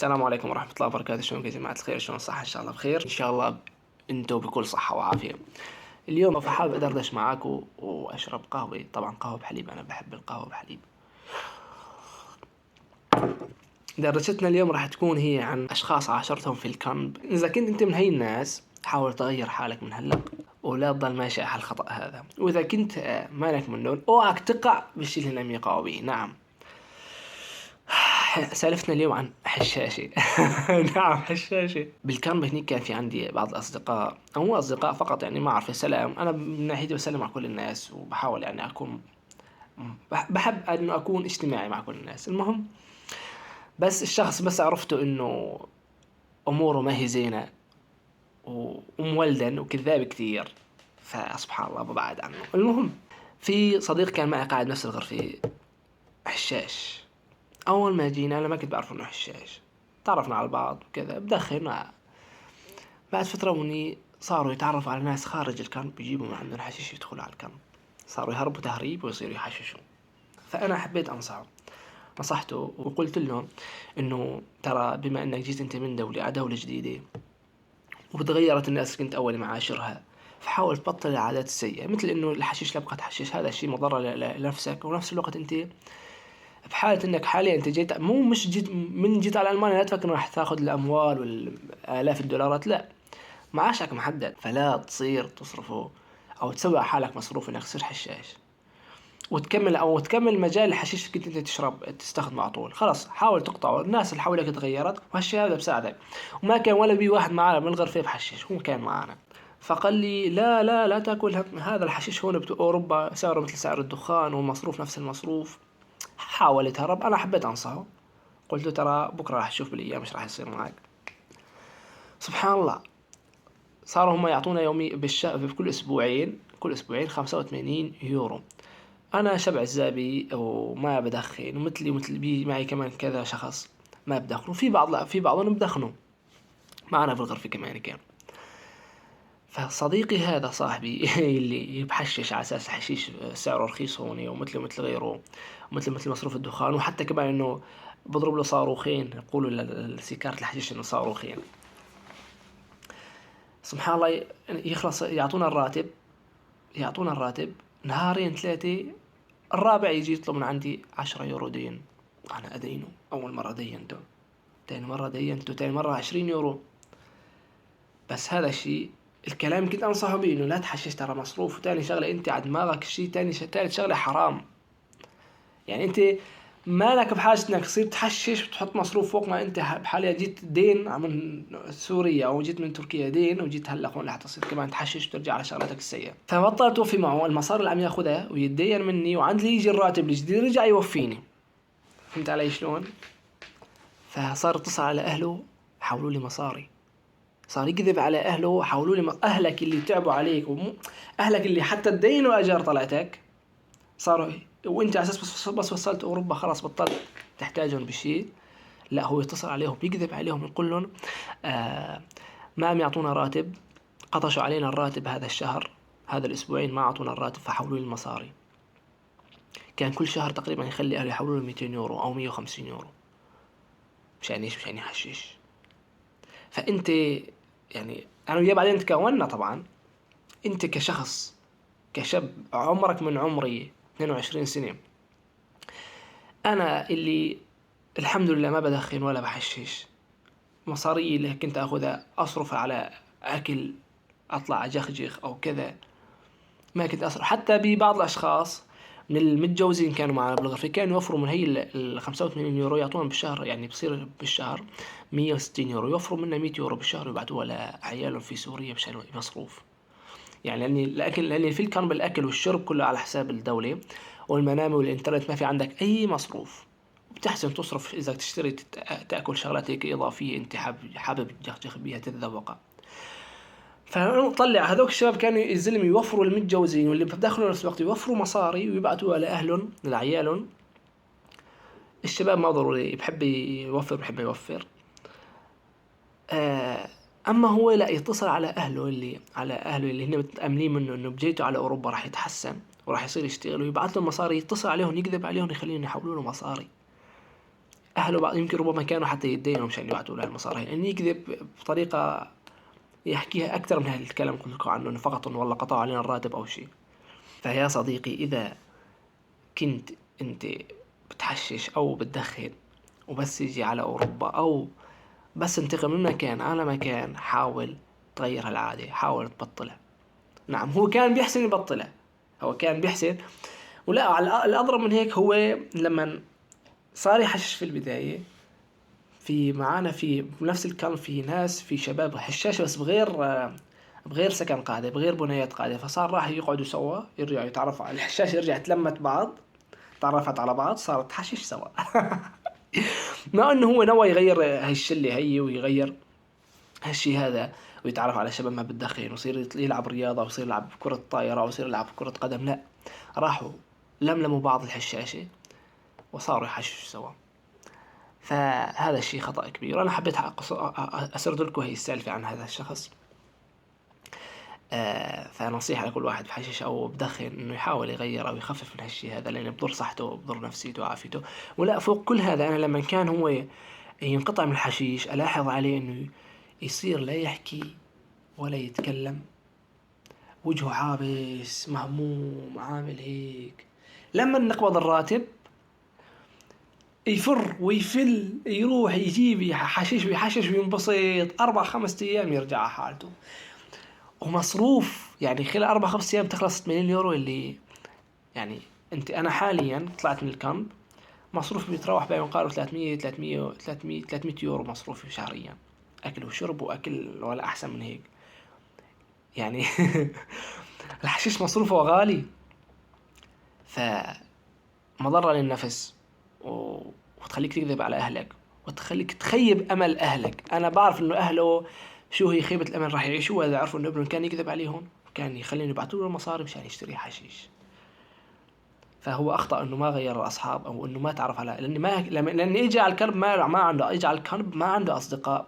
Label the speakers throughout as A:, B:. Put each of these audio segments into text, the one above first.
A: السلام عليكم ورحمة الله وبركاته. شلونكم يا جماعة الخير؟ شلون الصحة؟ إن شاء الله بخير، إن شاء الله أنتم بكل صحة وعافية. اليوم فحابب أدردش معاكم وأشرب قهوة، طبعا قهوة بحليب، أنا بحب القهوة بحليب. دردشتنا اليوم راح تكون هي عن أشخاص عاشرتهم في الكامب. إذا كنت أنت من هاي الناس حاول تغير حالك من هلا ولا تضل ماشي على الخطأ هذا، وإذا كنت مالك منهم اوعك تقع بالشيء اللي لم يقعوا به. نعم، سالفتنا اليوم عن حشاشة. نعم، حشاشة. بالكامب هنيك كان في عندي بعض الأصدقاء، أو مو أصدقاء فقط، يعني ما أعرف، سلام. أنا من ناحيتي بسلم على كل الناس وبحاول يعني أكون، بحب أنه أكون اجتماعي مع كل الناس. المهم، بس الشخص بس عرفته إنه أموره ما هي زينة ومولدن وكذاب كثير، فسبحان الله ببعد عنه. المهم، في صديق كان معي قاعد نفس الغرفة، حشاش. أول ما جينا أنا ما كنت بعرف إنه حشاش، تعرفنا على بعض وكذا، بدخن. بعد فترة وني صاروا يتعرفوا على ناس خارج الكامب، بيجيبوا من عندهم حشيش يدخلوا على الكامب، صاروا يهربوا تهريب ويصيروا يحششوا. فأنا حبيت أنصحه، نصحته وقلت له إنه ترى بما إنك جيت أنت من دولة على دولة جديدة وتغيرت الناس كنت أول معاشرها، فحاول تبطل العادات السيئة، مثل إنه الحشيش لا بقى تحشش، هذا الشيء مضرة لنفسك، ونفس الوقت أنت بحالة انك حاليا انت جيت، مو مش جيت من جيت على المانيا لا تفكر راح تاخذ الاموال والالاف الدولارات، لا، معاشك محدد، فلا تصير تصرفه او تسوي على حالك مصروف انك تصير حشاش وتكمل مجال الحشيش اللي كنت انت تستخدمه على طول. خلاص حاول تقطعه، الناس اللي حولك تغيرت وهالشيء هذا بساعدك. وما كان ولا بي واحد معنا من الغرفه بحشيش، هو كان معنا. فقال لي لا تاكل هذا الحشيش هون باوروبا سعره مثل سعر الدخان والمصروف نفس المصروف. حاول يتهرب، انا حبيت انصحه، قلت له ترى بكره راح تشوف بالايام ايش راح يصير معك. سبحان الله، صاروا هم يعطونا يومي بكل اسبوعين، كل اسبوعين 85 يورو. انا شبع الزابي وما بدخن، ومثلي ومثل بي معي كمان كذا شخص ما بدخنوا، في بعض لا، في بعضهم بدخنوا معنا في الغرفه كمان كان. فصديقي هذا صاحبي اللي بحشش على اساس حشيش سعره رخيص هون ومثله مثل غيره، مثل مصروف الدخان، وحتى كمان انه بضرب له صاروخين، يقولوا لسيكارة الحشيش انه صاروخين. سبحان الله، يخلص يعطونا الراتب نهارين ثلاثة، الرابع يجي يطلب من عندي 10 يورو دين. أنا أدينه، أول مرة دينته، تاني مرة 20 يورو. بس هذا الشيء الكلام كنت أنصحه به إنه لا تحشش، ترى مصروف، وتاني شغلة أنت على دماغك الشيء، تالت شغلة حرام. يعني أنت مالك بحاجة انك تصير تحشش وتحط مصروف فوق ما انت بحاليا جيت دين من سوريا او جيت من تركيا دين، وجيت هلا هون رح تصير كمان تحشش وترجع على شغلاتك السيئة. فبطلت اوفي معه المصاري اللي عم ياخذها ويتدين مني، وعند لي يجي الراتب الجديد رجع يوفيني. فهمت علي شلون؟ فصار اتصل على اهله، حولوا لي مصاري، صار يكذب على اهله، حولوا لي اهلك اللي تعبوا عليك اهلك اللي حتى الدين واجار طلعتك، صاروا، وانت على اساس بس وصلت اوروبا خلاص بطلت تحتاجهم بشيء. لا، هو يتصل عليهم بيكذب عليهم، يقول لهم ما عم يعطونا راتب، قطشوا علينا الراتب هذا الشهر، هذا الاسبوعين ما اعطونا الراتب، فحولوا لي المصاري. كان كل شهر تقريبا يخلي اهله يحولوا له 200 يورو او 150 يورو. مشان ايش؟ مشان يحشش. فانت يعني انا وياه بعدين تكوننا طبعا. انت كشخص، كشاب عمرك من عمري 22 سنة، انا اللي الحمد لله ما بدخن ولا بحشش، مصاري اللي كنت اخذها اصرف على اكل، اطلع اجخجخ او كذا، ما كنت اصرف. حتى ببعض الاشخاص من المتجوزين كانوا معنا بالغرفة كانوا يوفروا من هي ال 85 يورو يعطونا بالشهر، يعني بصير بالشهر 160 يورو، يوفروا منها 100 يورو بالشهر ويبعتوها لعيالهم في سوريا مشان مصروف. يعني لأن الفيل كان بالأكل والشرب كله على حساب الدولة، والمنامة والإنترنت ما في عندك أي مصروف، بتحسن تصرف إذا تشتري تأكل شغلات هيك إضافية أنت حابب تجخجخ بيها تتذوقها. فطلع هذوك الشباب كانوا الزلمة يوفروا المتجوزين واللي بدخلوا نفس الوقت يوفروا مصاري ويبعتوها لأهلهم لعيالهم. الشباب ما ضروري بحب يوفر، بحب يوفر. آه، اما هو لا، يتصل على اهله اللي هن متاملين منه انه بجيته على اوروبا راح يتحسن وراح يصير يشتغل، ويبعث لهم مصاري، يتصل عليهم يكذب عليهم يخليهم يحولوا له مصاري. أهله يمكن ربما كانوا حتى يتدينوا مشان يبعثوا له المصاري، لأن يكذب بطريقة يحكيها أكثر من هالكلام اللي قلت لكم عنه، إنه فقط إنه والله قطعوا علينا الراتب أو شيء. فيا صديقي، إذا كنت أنت بتحشش أو بتدخن وبس يجي على أوروبا، أو بس انتقل من مكان على مكان، حاول تغير هالعادة، حاول تبطلها. نعم، هو كان بيحسن يبطلها، هو كان بيحسن. ولا على الأضرب من هيك، هو لما صار يحشش في البداية، في معانا في نفس الكلب في ناس، في شباب حشاشة بس بغير سكن قاعدة، بغير بنايات قاعدة، فصار راح يقعدوا سوا، يرجعوا يتعرفوا على الحشاشة، يرجع تلمت بعض، تعرفت على بعض، صارت تحشش سوا. ما انه هو نوى يغير هالشلة هي ويغير هالشي هذا، ويتعرف على شباب ما بتدخن، ويصير يلعب رياضة، ويصير يلعب كرة طايرة، ويصير يلعب كرة قدم. لا، راحوا لملموا بعض الحشاشة وصاروا يحششوا سوا. فهذا الشيء خطأ كبير. أنا حبيت أسرد لكم هي السالفة عن هذا الشخص. فنصيحة لكل واحد بحشش أو بدخن إنه يحاول يغير أو يخفف من هالشيء هذا، لأنه بضر صحته، بضر نفسيته وعافيته. ولا فوق كل هذا، أنا لما كان هو ينقطع من الحشيش ألاحظ عليه إنه يصير لا يحكي ولا يتكلم، وجهه عابس، مهموم، عامل هيك. لما نقبض الراتب يفر ويفل، يروح يجيب حشيش ويحشش وينبسط 4 5 أيام، يرجع على حالته. ومصروف يعني خلال 4 5 أيام تخلص 80 يورو اللي يعني أنا حاليا طلعت من الكامب، مصروفي بيتراوح بين يقارب 300 يورو مصروفي شهريا، أكل وشرب وأكل، ولا أحسن من هيك يعني. الحشيش مصروفه غالي، فمضرة للنفس، وتخليك تكذب على أهلك، وتخليك تخيب أمل أهلك. أنا بعرف إنه أهله شو هي خيبة الأمل راح يعيشوها إذا عرفوا إنه ابنهم كان يكذب عليهم، كان يخليهم يبعثوا له المصاري مشان يشتري حشيش. فهو أخطأ إنه ما غير الأصحاب، أو إنه ما تعرف على، لأن إجى على الكلب ما عنده، إجى على الكلب ما عنده أصدقاء،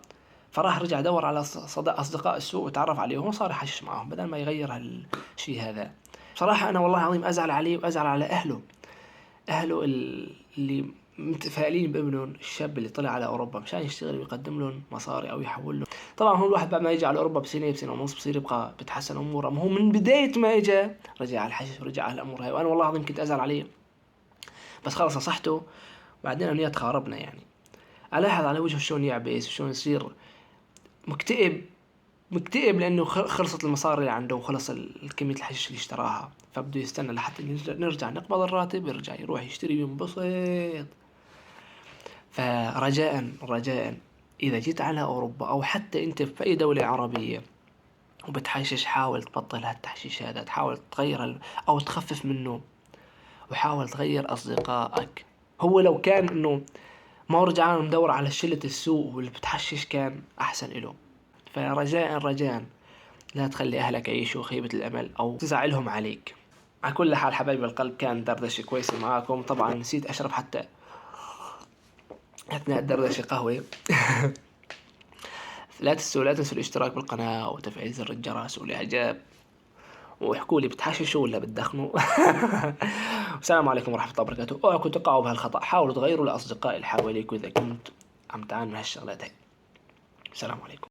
A: فراح رجع دور على أصدقاء السوء وتعرف عليهم وصار يحشش معهم بدل ما يغير هالشيء هذا. بصراحة أنا والله العظيم أزعل عليه وأزعل على أهله اللي متفائلين بابنهم الشاب اللي طلع على أوروبا مشان يشتغل ويقدم لهم مصاري أو يحول لهم. طبعا هو الواحد بعد ما يجي على أوروبا بسنة ونص بصير يبقى بتحسن أموره، ما هو من بداية ما إجا رجع على الحشيش ورجع على الأمور هاي. وأنا والله العظيم كنت أزعل عليه، بس خلص نصحته، بعدين أنا تخاربنا يعني. ألاحظ على وجهه شلون يعبس وشلون يصير مكتئب لأنه خلصت المصاري اللي عنده، وخلص الكمية الحشيش اللي اشتراها، فبده يستنى لحتى نرجع نقبض الراتب، يرجع يروح يشتري وينبسط. فرجاء إذا جيت على أوروبا أو حتى أنت في أي دولة عربية وبتحشش، حاول تبطل هالتحشيش هذا، تحاول تغير أو تخفف منه، وحاول تغير أصدقائك. هو لو كان إنه ما رجع مدور على شلة السوق واللي بتحشش كان أحسن إله. فرجاء لا تخلي أهلك يعيشوا خيبة الأمل أو تزعلهم عليك. على كل حال حبايب القلب، كان دردشة كويسة معاكم. طبعا نسيت أشرب حتى أثناء الدردشة قهوة. لا تنسوا الاشتراك بالقناة وتفعيل زر الجرس والإعجاب، واحكوا لي بتحششوا ولا بتدخنوا. والسلام عليكم ورحمة الله وبركاته. اوعوا تقعوا بهالخطأ، حاولوا تغيروا لأصدقاء اللي حواليكم إذا كنت عم تعانوا من هالشغلات هاي. السلام عليكم.